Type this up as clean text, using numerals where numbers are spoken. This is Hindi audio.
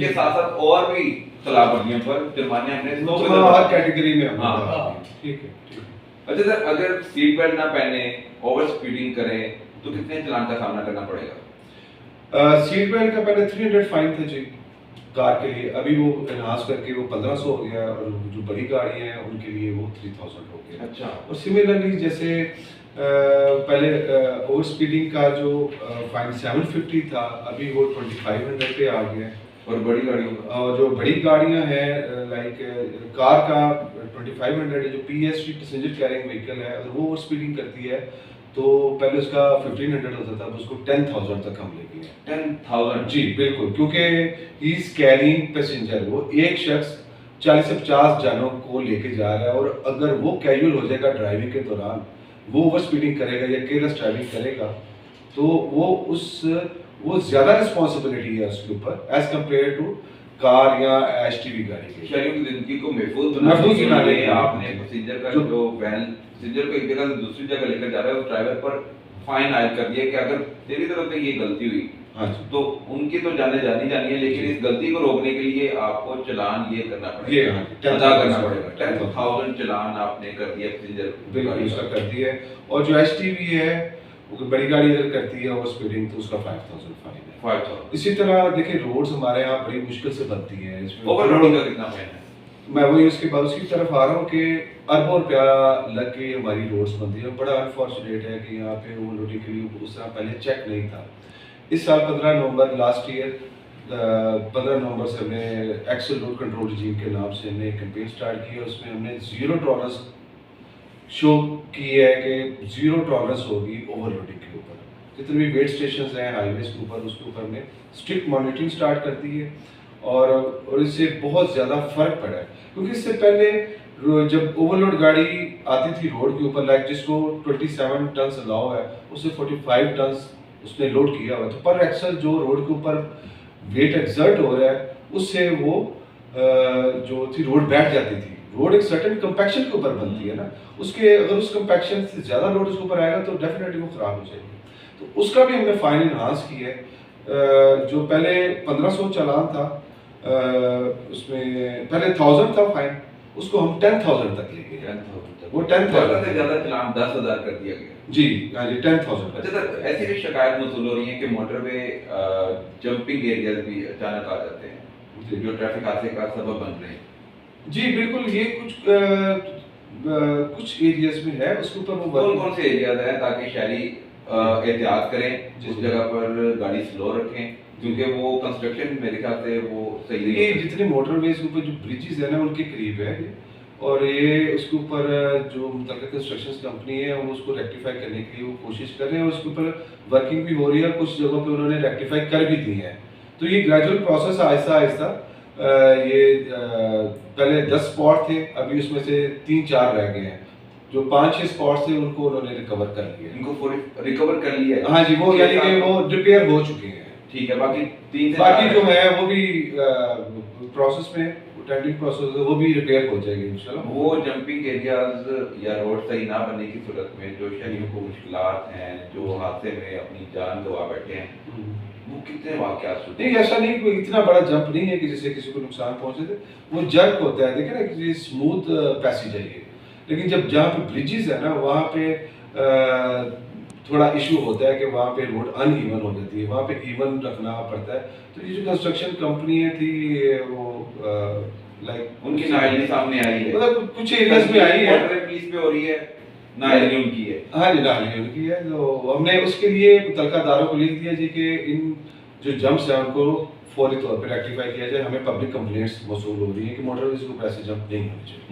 इसके साथ साथ और भी खिलाफवर्जियों पर जुर्माने हमने हर कैटेगरी में हमने हाँ ठीक है। अच्छा सर, अगर सीट बेल्ट ना पहने, ओवर स्पीडिंग करें तो कितने चालान का सामना करना पड़ेगा? सीट बेल्ट का पहले 300 फाइन था जी कार के लिए, अभी वो एनहांस करके वो 1500 हो गया, और जो बड़ी गाड़ियां हैं उनके लिए वो 3000 हो गया। अच्छा। और सिमिलरली जैसे पहले ओवर स्पीडिंग का जो फाइन 750 था, अभी वो 2500 पे आ गया है। और बड़ी गाड़ियों का और जो बड़ी गाड़ियां हैं लाइक कार का 2500 है, जो पीएसवी पैसेंजर कैरिंग व्हीकल है, अगर वो ओवर स्पीडिंग करती है तो पहले उसका 1500 होता था, अब उसको 10,000 तक हम ले गए हैं। 10,000? जी बिल्कुल, क्योंकि ही इज कैरिंग पैसेंजर, वो एक शख्स 40 से 50 जनों को लेके जा रहा है, और अगर वो कैजुअल हो जाएगा ड्राइविंग के दौरान, वो ओवर स्पीडिंग करेगा या केयरलेस ड्राइविंग करेगा, तो वो ज्यादा रिस्पॉन्सिबिलिटी है उसके ऊपर एज कम्पेयर टू कार या एचटीवी गाड़ी के। शहरियों की जिंदगी को महफूज बनाने बनाने के लिए आपने पैसेंजर का जो वैन पैसेंजर को एक जगह से दूसरी जगह लेकर जा रहा है, उस ड्राइवर पर फाइन आयद कर दिया कि अगर तेरी तरफ से ये गलती हुई तो उनकी तो जाने जानी है, लेकिन इस गलती को रोकने के लिए आपको चालान ये करना पड़ेगा, अदा करना पड़ेगा। 10,000 चालान आपने कर दिया पैसेंजर बिल्कुल उसका कर दिया है। और जो एचटीवी है, वो बड़ी गाड़ी अगर करती है ओवर स्पीडिंग तो उसका 5000 फाइन है। 5000। इसी तरह देखिए रोड्स हमारे यहाँ बड़ी मुश्किल से बनती है, इसमें ओवरलोडिंग का कितना फाइन है? मैं वही उसके बाद उसकी तरफ आ रहा हूँ कि अरबों रुपया लग के हमारी रोड्स बनती है। बड़ा अनफॉर्चुनेट है कि यहाँ पे ओवरलोडिंग के लिए उस तरह पहले चेक नहीं था। इस साल 15 नवंबर लास्ट ईयर 15 नवंबर से हमने एक्सेल रोड कंट्रोल रिजीम के नाम से हमने कैंपेन स्टार्ट की है। उसमें हमने जीरो टॉलरेंस शो की है कि जीरो टॉलरेंस होगी ओवरलोडिंग के ऊपर। जितने भी वेट स्टेशन हैं हाईवेज के ऊपर, उसके ऊपर हमने स्ट्रिक्ट मॉनिटरिंग स्टार्ट कर दी है, और इससे बहुत ज़्यादा फर्क पड़ा है। क्योंकि इससे पहले जब ओवरलोड गाड़ी आती थी रोड के ऊपर, लाइक जिसको 27 टन अलाउ है, उससे 45 टन उसने लोड किया हुआ, तो पर एक्सल जो रोड के ऊपर वेट एक्सर्ट हो रहा है, उससे वो जो थी रोड बैठ जाती थी। रोड एक सर्टेन कंपैक्शन के ऊपर बनती है ना, उसके अगर उस कंपैक्शन से ज़्यादा लोड उसके ऊपर आएगा तो डेफिनेटली वो ख़राब हो जाएगी। तो उसका भी हमने फाइन इन्हांस की है। जो पहले 1500 चालान था, उसमें पहले 1000 था फाइन, उसको हम 10,000 तक ले गए। वो 10,000 से ज्यादा चालान 10,000 कर दिया गया जी। हाँ जी 10,000। अच्छा सर, ऐसी भी शिकायत मौसूल हो रही है कि मोटरवे जंपिंग एरियाज भी अचानक आ जाते हैं जो ट्रैफिक हादसे का सबब बन रहे हैं। जी बिल्कुल, ये कुछ एरियाज में है, उसके ऊपर वो कौन से एरियाज हैं ताकि शहरी एहतियात करें, उस जगह पर गाड़ी स्लो रखें, क्योंकि वो कंस्ट्रक्शन मेरे ख्याल से वो सही नहीं है। जितने मोटरवेज के ऊपर जो ब्रिजेस है ना उनके करीब है ये, और ये उसके ऊपर जो मतलब कंस्ट्रक्शन कंपनी है वो उसको रेक्टिफाई करने के लिए वो कोशिश कर रहे हैं, और उसके ऊपर वर्किंग भी हो रही है, कुछ जगहों पे उन्होंने रेक्टिफाई कर भी दी है। तो ये ग्रेजुअल प्रोसेस आहिस्ता आहिस्ता ये पहले 10 स्पॉट थे, अभी उसमें से 3-4 रह गए हैं। जो 5-6 स्पॉट थे उनको उन्होंने रिकवर कर लिया, इनको रिकवर कर लिया है। हाँ जी, वो यानी कि वो रिपेयर हो चुके हैं। ठीक है, बाकी 3 से बाकी जो है वो भी प्रोसेस में, टेंडिंग प्रोसेस वो भी रिपेयर हो जाएगी इंशाल्लाह। वो जंपिंग एरियाज या रोड सही ना बनने की सूरत में जो शहरियों को मुश्किलात हैं, जो हादसे में अपनी जान गंवा बैठे हैं, वो कितने वाकयात होते हैं? नहीं, ऐसा नहीं, कोई इतना बड़ा जंप नहीं है कि जिससे किसी को नुकसान पहुंचे थे। वो जर्क होता है, देखिए ना कि स्मूथ पैसेज है ये, लेकिन जब जहाँ पे ब्रिजेस है ना वहाँ पे थोड़ा इशू होता है कि वहाँ पे रोड अनइवन हो जाती है, वहाँ पे इवन रखना पड़ता है। तो ये जो कंस्ट्रक्शन कंपनी थी वो लाइक उनकी नाइली सामने आई है, मतलब कुछ एरियाज में आई है, पुलिस पे हो रही है, नाइली उनकी है। हाँ जी, नाइली उनकी है। तो हमने उसके लिए मुतल्लिका को लिख दिया जी कि इन जो जंप्स हैं उनको फौरी तौर पर रेक्टिफाई किया जाए। हमें पब्लिक कंप्लेंट्स मौसूल हो रही है कि मोटरवेज के ऊपर ऐसे जंप नहीं होने चाहिए।